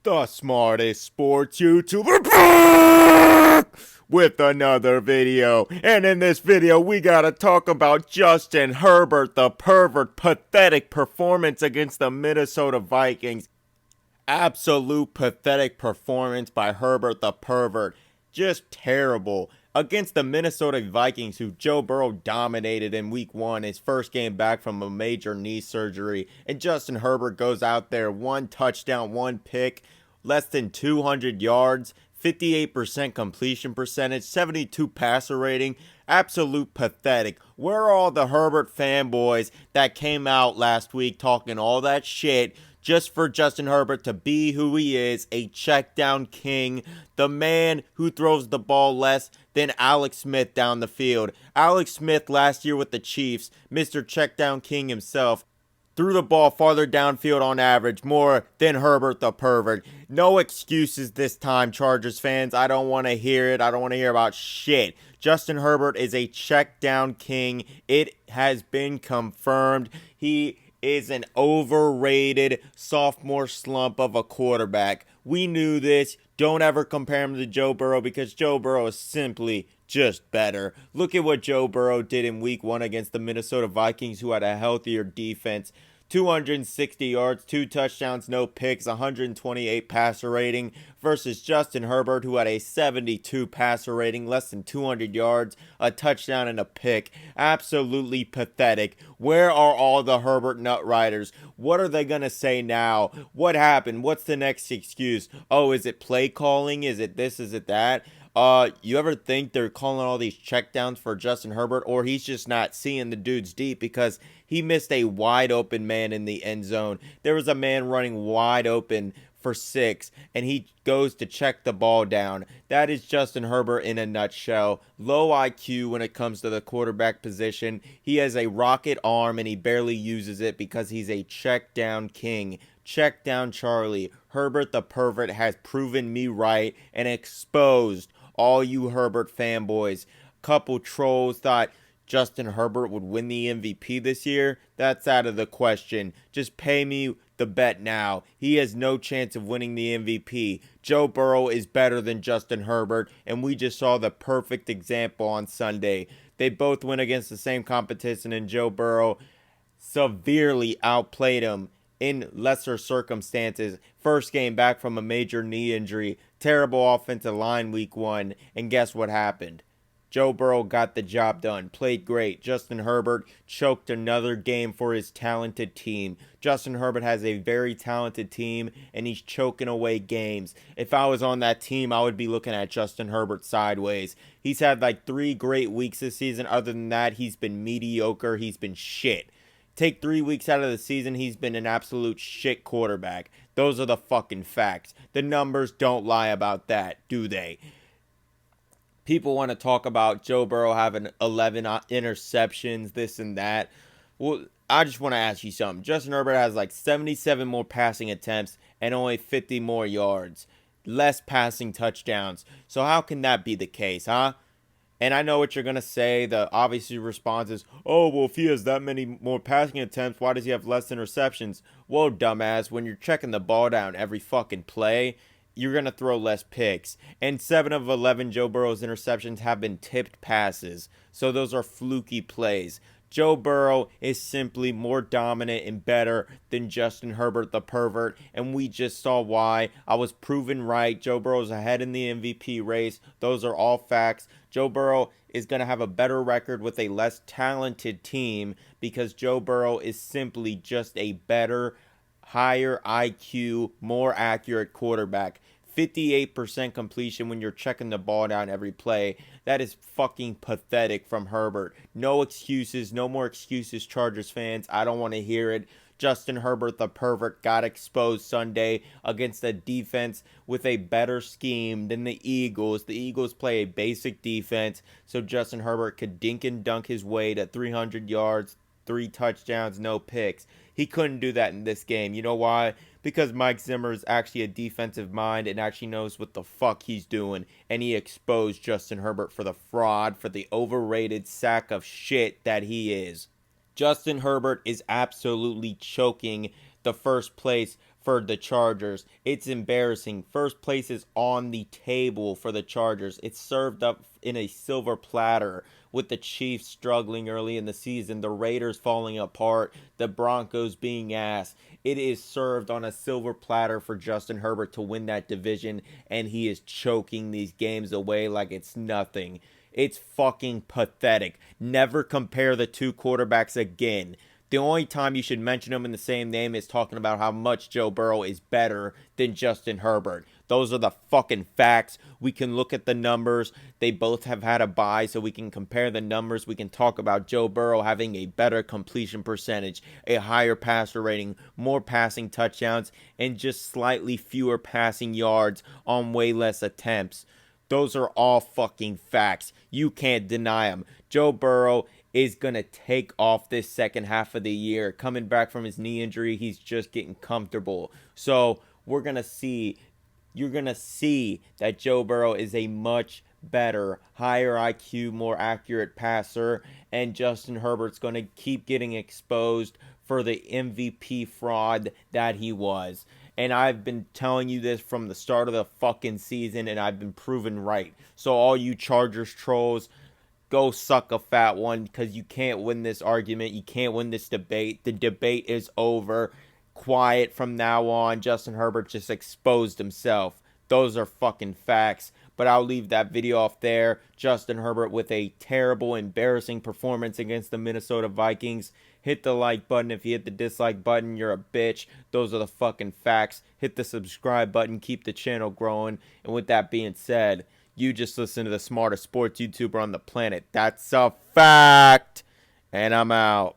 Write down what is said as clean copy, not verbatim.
The smartest sports YouTuber back with another video. And in this video, we gotta talk about Justin Herbert, the pervert, pathetic performance against the Minnesota Vikings. Absolute pathetic performance by Herbert, the pervert. Just terrible. Against the Minnesota Vikings, who Joe Burrow dominated in week 1, his first game back from a major knee surgery. And Justin Herbert goes out there, 1 touchdown, 1 pick, less than 200 yards, 58% completion percentage, 72 passer rating. Absolute pathetic. Where are all the Herbert fanboys that came out last week talking all that shit just for Justin Herbert to be who he is, a check down king, the man who throws the ball less than Alex Smith down the field? Alex Smith last year with the Chiefs, Mr. Check Down King himself, threw the ball farther downfield on average more than Herbert the pervert. No excuses this time, Chargers fans. I don't want to hear it. I don't want to hear about shit. Justin Herbert is a check down king. It has been confirmed. He is an overrated sophomore slump of a quarterback. We knew this. Don't ever compare him to Joe Burrow because Joe Burrow is simply just better. Look at what Joe Burrow did in week 1 against the Minnesota Vikings, who had a healthier defense. 260 yards, 2 touchdowns, no picks, 128 passer rating versus Justin Herbert, who had a 72 passer rating, less than 200 yards, a touchdown, and a pick. Absolutely pathetic. Where are all the Herbert nut riders? What are they going to say now? What happened? What's the next excuse? Oh, is it play calling? Is it this? Is it that? You ever think they're calling all these checkdowns for Justin Herbert, or he's just not seeing the dudes deep because he missed a wide open man in the end zone? There was a man running wide open for 6, and he goes to check the ball down. That is Justin Herbert in a nutshell. Low IQ when it comes to the quarterback position. He has a rocket arm, and he barely uses it because he's a check down king. Check down Charlie. Herbert the pervert has proven me right and exposed all you Herbert fanboys. Couple trolls thought Justin Herbert would win the MVP this year. That's out of the question. Just pay me the bet now. He has no chance of winning the MVP. Joe Burrow is better than Justin Herbert, and we just saw the perfect example on Sunday. They both went against the same competition, and Joe Burrow severely outplayed him in lesser circumstances. First game back from a major knee injury, terrible offensive line week 1, and guess what happened? Joe Burrow got the job done, played great. Justin Herbert choked another game for his talented team. Justin Herbert has a very talented team, and he's choking away games. If I was on that team, I would be looking at Justin Herbert sideways. He's had like 3 great weeks this season. Other than that, he's been mediocre. He's been shit. Take 3 weeks out of the season, he's been an absolute shit quarterback. Those are the fucking facts. The numbers don't lie about that, do they? People want to talk about Joe Burrow having 11 interceptions, this and that. Well, I just want to ask you something. Justin Herbert has like 77 more passing attempts and only 50 more yards. Less passing touchdowns. So how can that be the case, huh? And I know what you're going to say. The obvious response is, oh, well, if he has that many more passing attempts, why does he have less interceptions? Well, dumbass, when you're checking the ball down every fucking play, you're going to throw less picks. And 7 of 11 Joe Burrow's interceptions have been tipped passes. So those are fluky plays. Joe Burrow is simply more dominant and better than Justin Herbert the pervert, and we just saw why. I was proven right. Joe Burrow's ahead in the MVP race. Those are all facts. Joe Burrow is going to have a better record with a less talented team because Joe Burrow is simply just a better, higher IQ, more accurate quarterback. 58% completion when you're checking the ball down every play. That is fucking pathetic from Herbert. No excuses. No more excuses, Chargers fans. I don't want to hear it. Justin Herbert, the pervert, got exposed Sunday against a defense with a better scheme than the Eagles. The Eagles play a basic defense, so Justin Herbert could dink and dunk his way to 300 yards, 3 touchdowns, no picks. He couldn't do that in this game. You know why? Because Mike Zimmer is actually a defensive mind and actually knows what the fuck he's doing. And he exposed Justin Herbert for the fraud, for the overrated sack of shit that he is. Justin Herbert is absolutely choking the first place for the Chargers. It's embarrassing. First place is on the table for the Chargers. It's served up in a silver platter with the Chiefs struggling early in the season, the Raiders falling apart, the Broncos being ass. It is served on a silver platter for Justin Herbert to win that division, and he is choking these games away like it's nothing. It's fucking pathetic. Never compare the two quarterbacks again. The only time you should mention them in the same name is talking about how much Joe Burrow is better than Justin Herbert. Those are the fucking facts. We can look at the numbers. They both have had a bye, so we can compare the numbers. We can talk about Joe Burrow having a better completion percentage, a higher passer rating, more passing touchdowns, and just slightly fewer passing yards on way less attempts. Those are all fucking facts. You can't deny them. Joe Burrow is going to take off this second half of the year. Coming back from his knee injury, he's just getting comfortable. So we're going to see, you're going to see that Joe Burrow is a much better, higher IQ, more accurate passer. And Justin Herbert's going to keep getting exposed for the MVP fraud that he was. And I've been telling you this from the start of the fucking season, and I've been proven right. So all you Chargers trolls, go suck a fat one, because you can't win this argument. You can't win this debate. The debate is over. Quiet from now on. Justin Herbert just exposed himself. Those are fucking facts. But I'll leave that video off there. Justin Herbert with a terrible, embarrassing performance against the Minnesota Vikings. Hit the like button. If you hit the dislike button, you're a bitch. Those are the fucking facts. Hit the subscribe button. Keep the channel growing. And with that being said, you just listen to the smartest sports YouTuber on the planet. That's a fact. And I'm out.